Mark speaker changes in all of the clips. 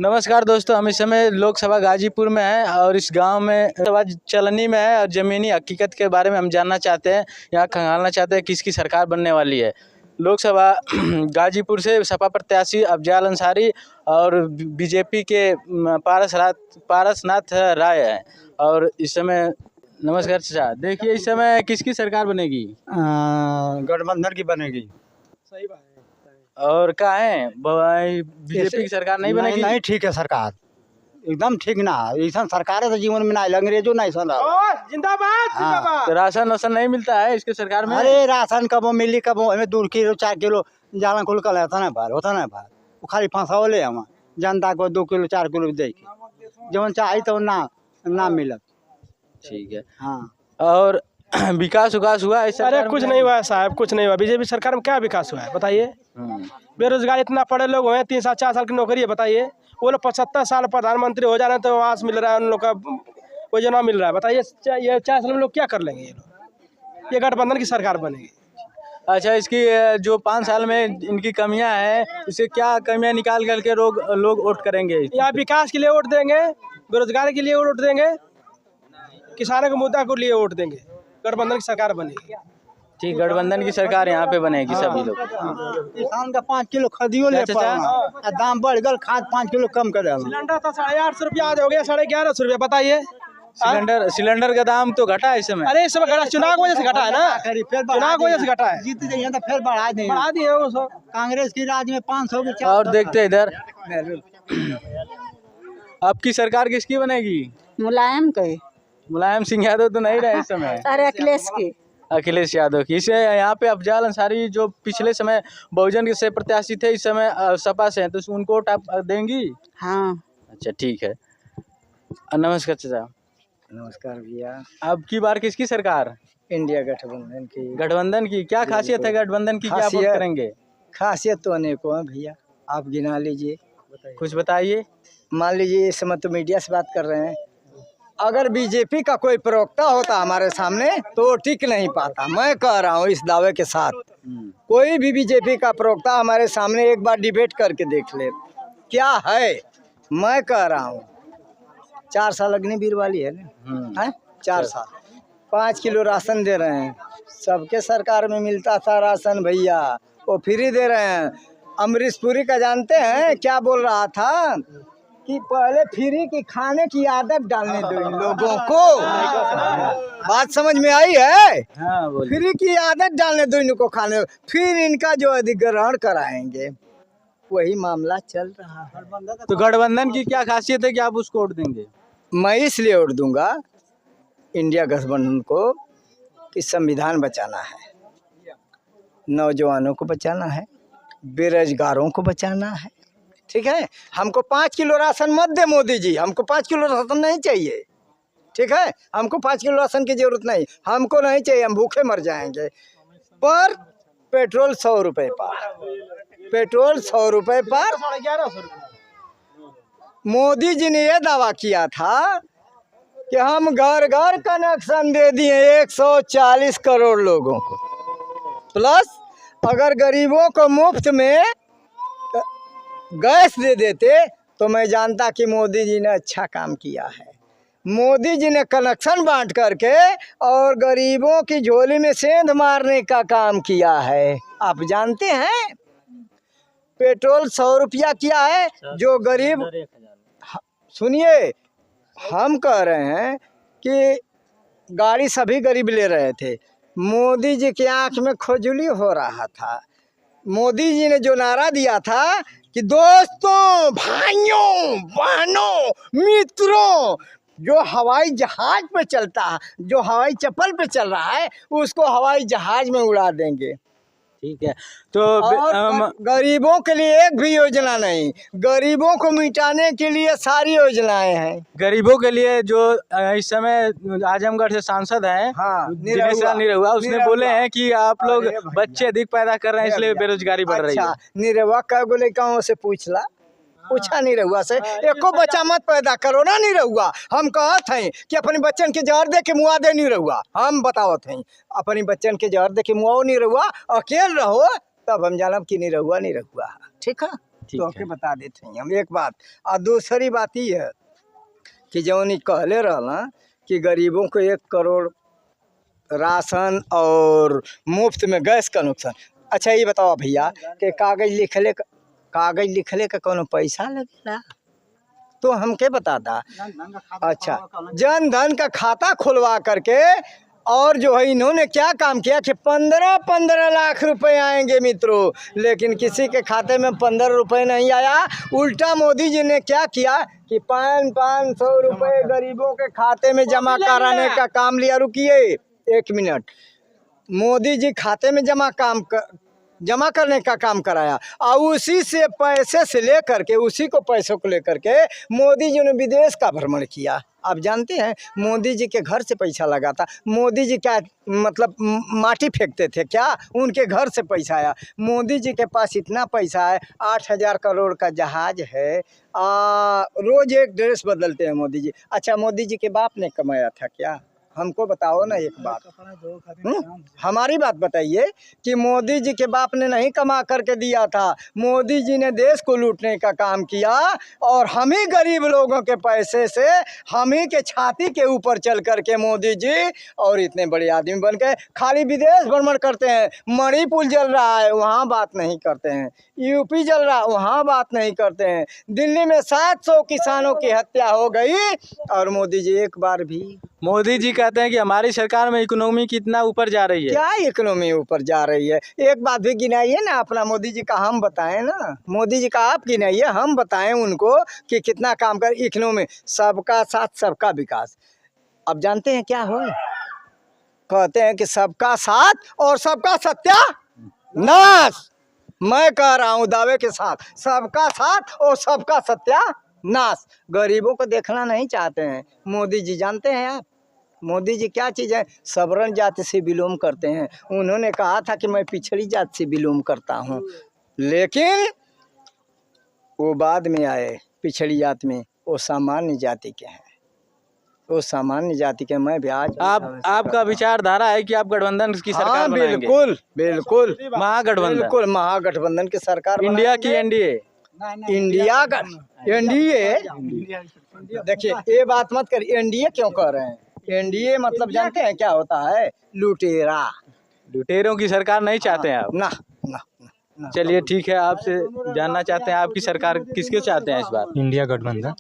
Speaker 1: नमस्कार दोस्तों, हम इस समय लोकसभा गाजीपुर में हैं और इस गांव में सभा चलनी में है और ज़मीनी हकीकत के बारे में हम जानना चाहते हैं, यहाँ खंगालना चाहते हैं किसकी सरकार बनने वाली है। लोकसभा गाजीपुर से सपा प्रत्याशी अफजाल अंसारी और बीजेपी के पारसनाथ राय है। और इस समय नमस्कार चाचा, देखिए इस समय किसकी सरकार बनेगी?
Speaker 2: गठबंधन की बनेगी।
Speaker 1: सही बात है। और क्या है बीजेपी की सरकार नहीं बनेगी?
Speaker 2: नहीं ठीक है सरकार, एकदम ठीक ना। ऐसा सरकार है तो जीवन में ना अंग्रेजों ना ऐसा
Speaker 1: जिंदाबाद जिंदाबाद। तो राशन वासन नहीं मिलता है इसके सरकार में?
Speaker 2: अरे राशन कब मिली, कब हमें 2 किलो 4 किलो जाना कुल कल होता ना भार, होता ना भार। वो खाली फंसावले हम जनता को 2 किलो 4 किलो दे के जवन चाहिए तो ना मिलत।
Speaker 1: ठीक है।
Speaker 2: हाँ,
Speaker 1: और विकास हुआ ऐसा?
Speaker 3: अरे कुछ नहीं हुआ है साहब, कुछ नहीं हुआ। बीजेपी सरकार में क्या विकास हुआ है बताइए? बेरोजगार इतना पढ़े लोग हैं, 3 साल 4 साल की नौकरी है बताइए। वो लोग 75 साल प्रधानमंत्री हो जा रहे हैं तो आवास मिल रहा है, उन लोग का योजना मिल रहा है। बताइए ये 4 साल में लोग क्या कर लेंगे? ये लोग, ये गठबंधन की सरकार बनेगी।
Speaker 1: अच्छा, इसकी जो 5 साल में इनकी कमियां हैं, इसे क्या कमियां निकाल करके लोग वोट करेंगे?
Speaker 3: यहाँ विकास के लिए वोट देंगे, बेरोजगार के लिए वोट देंगे, किसानों के मुद्दा के लिए वोट देंगे। गठबंधन की सरकार बनेगी।
Speaker 1: ठीक, गठबंधन की सरकार यहाँ पे बनेगी। सभी लोग
Speaker 2: किसान का 5 किलो खदियो ले पड़ा, दाम बढ़ गल, खाद 5 किलो कम कर।
Speaker 3: सिलेंडर था 850 रुपया, आज हो गया 1150 रुपया। बताइए
Speaker 1: सिलेंडर का दाम तो घटा है इस समय?
Speaker 3: अरे इस समय घटा, चुनाव की वजह से घटा है ना, चुनाव की वजह से घटा है।
Speaker 2: जीत जाइए तो फिर बढ़ा दिए
Speaker 3: वो सब।
Speaker 2: कांग्रेस की राज में 500 के।
Speaker 1: और देखते इधर, अब की सरकार किसकी बनेगी? मुलायम सिंह यादव तो नहीं रहे इस समय।
Speaker 4: अरे
Speaker 1: अखिलेश यादव की। इसे यहाँ पे अफजाल अंसारी जो पिछले समय बहुजन से प्रत्याशी थे, इस समय सपा से हैं, तो उनको वोट आप देंगी?
Speaker 4: हाँ।
Speaker 1: अच्छा ठीक है। नमस्कार चाचा।
Speaker 2: नमस्कार भैया। अब
Speaker 1: की बार किसकी सरकार?
Speaker 2: इंडिया गठबंधन की।
Speaker 1: गठबंधन की क्या खासियत है? गठबंधन की क्या वोट करेंगे?
Speaker 2: खासियत तो अनेकों है भैया, आप गिना लीजिए,
Speaker 1: कुछ बताइए।
Speaker 2: मान लीजिए इस समय तो मीडिया से बात कर रहे हैं, अगर बीजेपी का कोई प्रवक्ता होता हमारे सामने तो टिक नहीं पाता। मैं कह रहा हूँ इस दावे के साथ, कोई भी बीजेपी का प्रवक्ता हमारे सामने एक बार डिबेट करके देख ले क्या है। मैं कह रहा हूँ 4 साल अग्निवीर वाली है ना, है 4 साल 5 किलो राशन दे रहे हैं। सबके सरकार में मिलता था राशन भैया, वो फ्री दे रहे हैं। अमरीश पुरी का जानते हैं क्या बोल रहा था कि पहले फ्री की खाने की आदत डालने दो इन लोगों को। बात समझ में आई है? फ्री की आदत डालने दो इनको खाने, फिर इनका जो अधिग्रहण कराएंगे। वही मामला चल रहा है।
Speaker 1: तो गठबंधन की क्या खासियत है कि आप उसको वोट देंगे?
Speaker 2: मैं इसलिए वोट दूंगा इंडिया गठबंधन को कि संविधान बचाना है, नौजवानों को बचाना है, बेरोजगारों को बचाना है। ठीक है, हमको 5 किलो राशन मत दे मोदी जी, हमको 5 किलो राशन नहीं चाहिए। ठीक है, हमको 5 किलो राशन की जरूरत नहीं, हमको नहीं चाहिए, हम भूखे मर जाएंगे। पर पेट्रोल 100 रुपये पर, पेट्रोल 100 रुपये पर। मोदी जी ने यह दावा किया था कि हम घर घर कनेक्शन दे दिए 140 करोड़ लोगों को, प्लस अगर गरीबों को मुफ्त में गैस दे देते तो मैं जानता कि मोदी जी ने अच्छा काम किया है। मोदी जी ने कनेक्शन बांट करके और गरीबों की झोली में सेंध मारने का काम किया है। आप जानते हैं पेट्रोल 100 रुपया किया है। जो गरीब, सुनिए हम कह रहे हैं कि गाड़ी सभी गरीब ले रहे थे, मोदी जी की आंख में खुजली हो रहा था। मोदी जी ने जो नारा दिया था कि दोस्तों, भाइयों, बहनों, मित्रों, जो हवाई जहाज पे चलता है, जो हवाई चप्पल पे चल रहा है, उसको हवाई जहाज में उड़ा देंगे।
Speaker 1: ठीक है, तो
Speaker 2: गरीबों के लिए एक भी योजना नहीं, गरीबों को मिटाने के लिए सारी योजनाएं हैं।
Speaker 1: गरीबों के लिए जो इस समय आजमगढ़ से सांसद हैं,
Speaker 2: हाँ,
Speaker 1: निरहुआ, उसने बोले हैं कि आप लोग बच्चे अधिक पैदा कर रहे हैं इसलिए बेरोजगारी बढ़ रही है।
Speaker 2: निरहुआ कह बोले गाँव से पूछा निरहुआ से, एको बच्चा मत पैदा करो ना निरहुआ। हम कहत हैं कि अपने बच्चन के जहर दे के मुआ दे निरहुआ। हम बतावत हैं अपने बच्चन के जहर दे के मुआओ निरहुआ, अकेले रहो तब हम जानब कि निरहुआ। ठीक है।
Speaker 1: ठीक
Speaker 2: तो
Speaker 1: है।
Speaker 2: के बता देते हैं हम एक बात। और दूसरी बात ये है कि जौन कहले रहला कि गरीबों को 1 करोड़ राशन और मुफ्त में गैस कनेक्शन। अच्छा ये बताओ भैया कि कागज लिखले का कोनो पैसा लगेला? तो हमके बताता। अच्छा, जन धन का खाता खुलवा करके और जो है इन्होंने क्या काम किया कि 15-15 लाख रुपए आएंगे मित्रों, लेकिन किसी के खाते में 15 रुपए नहीं आया। उल्टा मोदी जी ने क्या किया कि 500 रुपए गरीबों के खाते में जमा कराने का काम लिया। रुकिए 1 मिनट। मोदी जी खाते में जमा करने का काम कराया और उसी से पैसे से लेकर के उसी को पैसों को लेकर के मोदी जी ने विदेश का भ्रमण किया। आप जानते हैं मोदी जी के घर से पैसा लगा था। मोदी जी क्या मतलब माटी फेंकते थे क्या? उनके घर से पैसा आया। मोदी जी के पास इतना पैसा है, 8,000 करोड़ का जहाज है। रोज एक ड्रेस बदलते हैं मोदी जी। अच्छा, मोदी जी के बाप ने कमाया था क्या? हमको बताओ ना एक बात। हमारी बात बताइए कि मोदी जी के बाप ने नहीं कमा करके दिया था। मोदी जी ने देश को लूटने का काम किया और हम ही गरीब लोगों के पैसे से हम ही के छाती के ऊपर चल करके मोदी जी और इतने बड़े आदमी बन गए। खाली विदेश भ्रमण करते हैं। मणिपुर जल रहा है वहाँ बात नहीं करते हैं, यूपी जल रहा वहाँ बात नहीं करते हैं। दिल्ली में 700 किसानों की हत्या हो गई और मोदी जी एक बार भी।
Speaker 1: मोदी जी कहते हैं कि हमारी सरकार में इकोनॉमी कितना ऊपर जा रही है।
Speaker 2: क्या इकोनॉमी ऊपर जा रही है? एक बात भी गिनाइए ना अपना। मोदी जी का हम बताएं ना, मोदी जी का आप गिनाइए, हम बताएं उनको कि कितना काम कर इकोनॉमी। सबका साथ सबका विकास। अब जानते हैं क्या हो? कहते हैं कि सबका साथ और सबका सत्यानाश। मैं कह रहा हूँ दावे के साथ, सबका साथ और सबका सत्यानाश। गरीबों को देखना नहीं चाहते हैं मोदी जी। जानते हैं आप मोदी जी क्या चीज़ है? सवर्ण जाति से बिलोंग करते हैं। उन्होंने कहा था कि मैं पिछड़ी जाति से बिलोंग करता हूँ, लेकिन वो बाद में आए पिछड़ी जाति में। वो सामान्य जाति के हैं, वो सामान्य जाति के। मैं भी आज
Speaker 1: आपका विचारधारा है कि आप गठबंधन की सरकार बनाएंगे?
Speaker 2: बिल्कुल बिल्कुल
Speaker 1: महागठबंधन,
Speaker 2: महागठबंधन की सरकार
Speaker 1: इंडिया की एनडीए।
Speaker 2: इंडिया का एनडीए। देखिए ये बात मत कर। एनडीए क्यों कह रहे हैं? एनडीए मतलब जानते हैं क्या होता है? लुटेरा।
Speaker 1: लुटेरों की सरकार नहीं चाहते हैं आप?
Speaker 2: ना ना ना।
Speaker 1: चलिए ठीक है, आपसे जानना चाहते हैं आपकी सरकार किसके चाहते हैं इस बार?
Speaker 4: इंडिया गठबंधन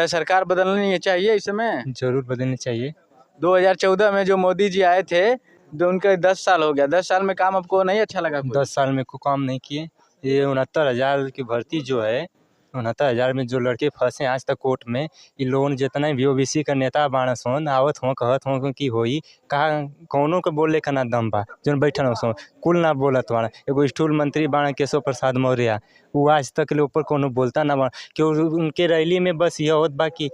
Speaker 1: सरकार बदलनी चाहिए इस समय?
Speaker 4: जरूर बदलनी चाहिए।
Speaker 1: 2014 में जो मोदी जी आए थे, जो उनका 10 साल हो गया, 10 साल में काम आपको नहीं अच्छा लगा?
Speaker 4: 10 साल में को काम नहीं किए। ये 69,000 की भर्ती जो है, 69,000 में जो लड़के फंसे आज तक कोर्ट में, ये लोन जितना भी ओबीसी का नेता बाणस हों आवत हों कहत हों कि होई कहा कौनों को बोले का ना दम बा। जो बैठल हो सो कुल ना बोलत बाड़ा। एगो स्टूल मंत्री बाड़ा केशव प्रसाद मौर्य, वो आज तक के ऊपर कोनो बोलता ना बा। क्यों उनके रैली में बस यह होत बा कि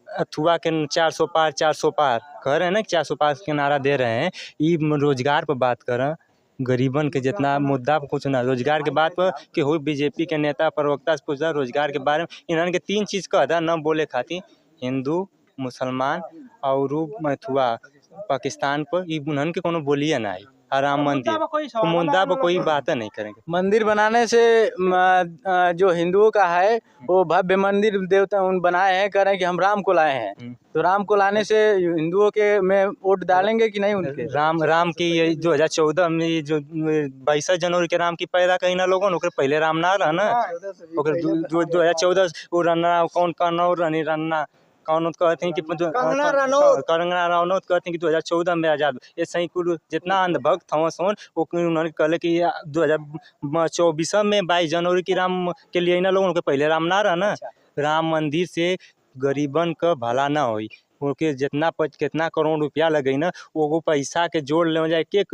Speaker 4: अथुआ के 400 पार 400 पार कह रहे हैं ना, 400 पार के नारा दे रहे हैं। ये रोजगार पर बात करें, गरीबन के जितना मुद्दा पर कुछ ना, रोजगार के बात पर कि हो बीजेपी के नेता प्रवक्ता से पूछा रोजगार के बारे में। इन्होंने के 3 चीज़ कहता न बोले खातिर, हिंदू मुसलमान और अथुआ पाकिस्तान पर। ये उन्होंने के कोनो बोलिए ना आई। राम मंदिर तो मुद्दा पर कोई बात नहीं करेंगे।
Speaker 1: मंदिर बनाने से जो हिंदुओं का है वो भव्य मंदिर देवता उन बनाए हैं, कह रहे हैं कि हम राम को लाए हैं। तो राम को लाने से हिंदुओं के में वोट डालेंगे कि नहीं उनके?
Speaker 4: राम की ये 2014 में जो 22 जनवरी के राम की पैदा कही ना लोगों ने, पहले राम ना रहा ना। 2014 वो रन्ना कौन कन्नौर रनी रन्ना कौन कहते हैं कि कंगना रनौत कहते हैं कि 2014 में आजाद। ये सही कुल जितना अंधभक्त हवा सोन वो उन्होंने कहले कि 2024 में 22 जनवरी की राम के लिए ना लोगों के पहले राम ना रहा ना। राम मंदिर से गरीबन का भला ना होई। उनके जितना कितना करोड़ रुपया लगे ना, वो पैसा के जोड़ ले जाए। एक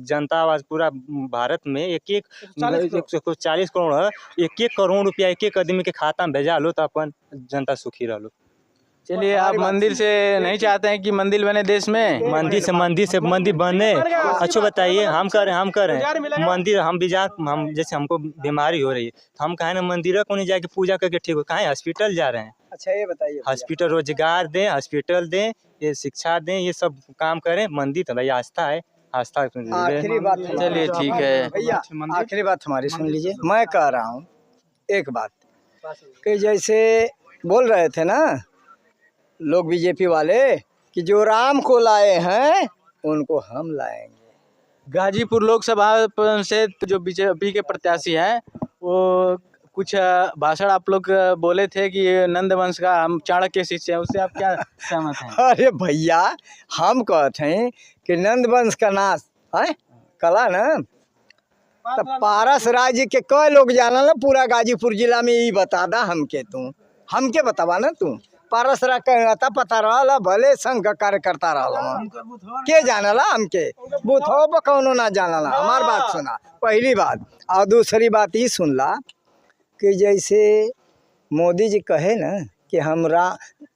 Speaker 4: जनता आवाज पूरा भारत में 140 करोड़ है। 1 करोड़ रुपया एक आदमी के खाता में भेजा लो तो अपन जनता सुखी रह लो।
Speaker 1: चलिए, आप मंदिर से नहीं चाहते हैं कि मंदिर बने देश में?
Speaker 4: मंदिर बने। अच्छा बताइए, हम कह रहे हैं मंदिर, हम जैसे हमको बीमारी हो रही है तो हम कहें ना मंदिर को नहीं जाके पूजा करके ठीक हो, कहें हॉस्पिटल जा रहे हैं।
Speaker 2: अच्छा ये बताइए,
Speaker 4: हॉस्पिटल रोजगार दें, हॉस्पिटल दें, ये शिक्षा दें, ये सब काम करें। मंदिर तो भाई आस्था है, आस्था।
Speaker 2: आखिरी बात
Speaker 1: चलिए ठीक है
Speaker 2: भैया, आखिरी बात हमारी सुन लीजिए। मैं कह रहा हूँ एक बात कि जैसे बोल रहे थे ना लोग बीजेपी वाले कि जो राम को लाए हैं उनको हम लाएंगे।
Speaker 1: गाजीपुर लोकसभा से जो बीजेपी के प्रत्याशी हैं वो कुछ भाषण आप लोग बोले थे कि ये नंद वंश का हम चाणक्य शिष्य हैं, उससे आप क्या सहमत हैं?
Speaker 2: अरे भैया हम कहते हैं कि नंद वंश का नाश है कला ना, तो पारस राज्य के कई लोग जाना ना पूरा गाजीपुर जिला में यही बता दा हमके बतावा ना तू पारस राज कहता पता रहा भले संघ का कार्यकर्ता रहा के जानला हमके बुथो पर कौनो ना जानला। हमार बात सुना पहली बात, और दूसरी बात ये सुनला कि जैसे मोदी जी कहे ना कि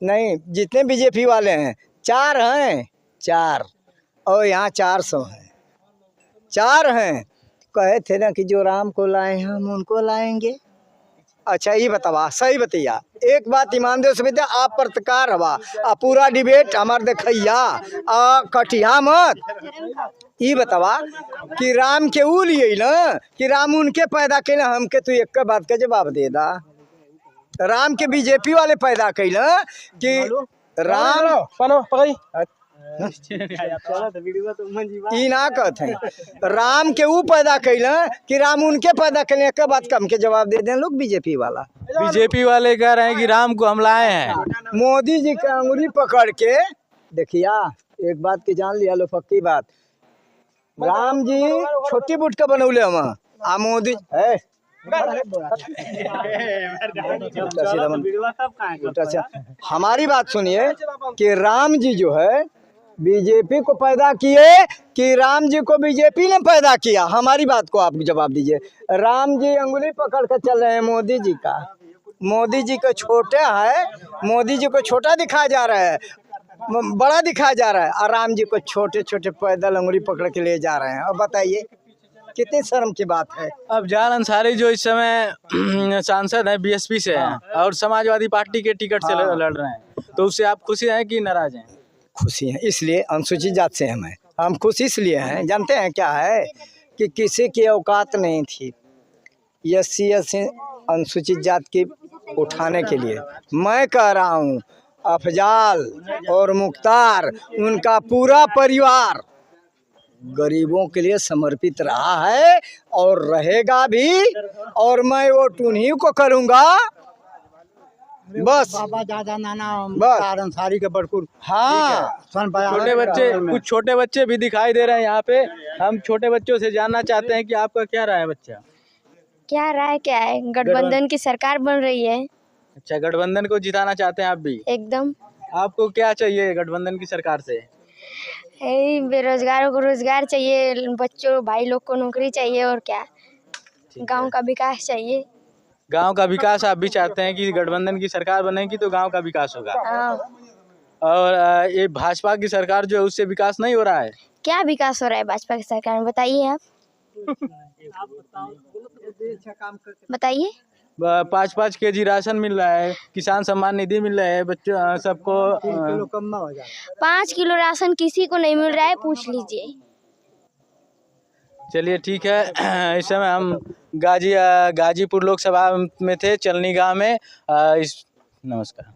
Speaker 2: नहीं जितने बीजेपी वाले हैं 4 हैं 4 और यहाँ 400 हैं 4 हैं, कहे थे ना कि जो राम को लाए हैं हम उनको लाएंगे। अच्छा ये बतावा सही बतैया एक बात ईमानदार से बता, आप पत्रकार हवा आ पूरा डिबेट हमार देखैया आ कटिया मत। ये बतावा कि राम के ऊ लिए ना कि राम उनके पैदा कैला, हमके तू एक बात का जवाब दे दा। राम के बीजेपी वाले पैदा कैला कि राम
Speaker 3: पकड़ी
Speaker 2: ई ना कहते राम के ऊ पैदा कैला कि राम उनके पैदा कैले, एक बात का हमके जवाब दे दें लोग बीजेपी वाला।
Speaker 1: बीजेपी वाले कह रहे हैं कि राम को हम लाए हैं।
Speaker 2: मोदी जी का अंगुली पकड़ के देखिया एक बात की जान लिया लो पक्की बात, राम जी छोटी बुट का बनौले हम आ मोदी है हमारी बात सुनिए कि राम जी जो है बीजेपी को पैदा किए कि राम जी को बीजेपी ने पैदा किया, हमारी बात को आप जवाब दीजिए। राम जी अंगुली पकड़ कर चल रहे हैं मोदी जी का, मोदी जी को छोटा है, मोदी जी को छोटा दिखाया जा रहा है, बड़ा दिखाया जा रहा है, और राम जी को छोटे छोटे पैदल अंगुली पकड़ के ले जा रहे हैं। अब बताइए कितनी शर्म की बात है।
Speaker 1: अब जान अंसारी जो इस समय सांसद हैं बीएसपी से हैं और समाजवादी पार्टी के टिकट से लड़ रहे हैं, तो उससे आप खुशी हैं कि नाराज हैं?
Speaker 2: खुशी हैं, इसलिए अनुसूचित जात से हम खुश इसलिए हैं, जानते हैं क्या है कि किसी की औकात नहीं थी SC अनुसूचित जात की उठाने के लिए। मैं कह रहा हूँ अफजाल और मुख्तार उनका पूरा परिवार गरीबों के लिए समर्पित रहा है और रहेगा भी, और मैं वोट उन्हीं को करूँगा बस।
Speaker 5: बाबा दादा नाना
Speaker 2: बस
Speaker 5: अंसारी के भरपूर
Speaker 2: हाँ
Speaker 1: छोटे बच्चे कुछ छोटे बच्चे भी दिखाई दे रहे हैं यहाँ पे। हम छोटे बच्चों से जानना चाहते हैं कि आपका क्या राय है बच्चा?
Speaker 6: क्या राय क्या है, गठबंधन की सरकार बन रही है।
Speaker 1: अच्छा, गठबंधन को जिताना चाहते हैं आप भी?
Speaker 6: एकदम।
Speaker 1: आपको क्या चाहिए गठबंधन की सरकार से?
Speaker 6: बेरोजगारों को रोजगार चाहिए, बच्चों भाई लोग को नौकरी चाहिए, और क्या गांव का विकास चाहिए।
Speaker 1: गांव का विकास आप भी चाहते हैं कि गठबंधन की सरकार बनेगी तो गांव का विकास होगा?
Speaker 6: हाँ।
Speaker 1: और ये भाजपा की सरकार जो है उससे विकास नहीं हो रहा है?
Speaker 6: क्या विकास हो रहा है भाजपा की सरकार में, बताइए आप बताइए।
Speaker 1: 5-5 kg राशन मिल रहा है, किसान सम्मान निधि मिल रहा है, बच्चों सबको
Speaker 6: 5 किलो राशन किसी को नहीं मिल रहा है, पूछ लीजिए।
Speaker 1: चलिए ठीक है। इस समय हम गाजीपुर लोकसभा में थे, चलनी गांव में। नमस्कार।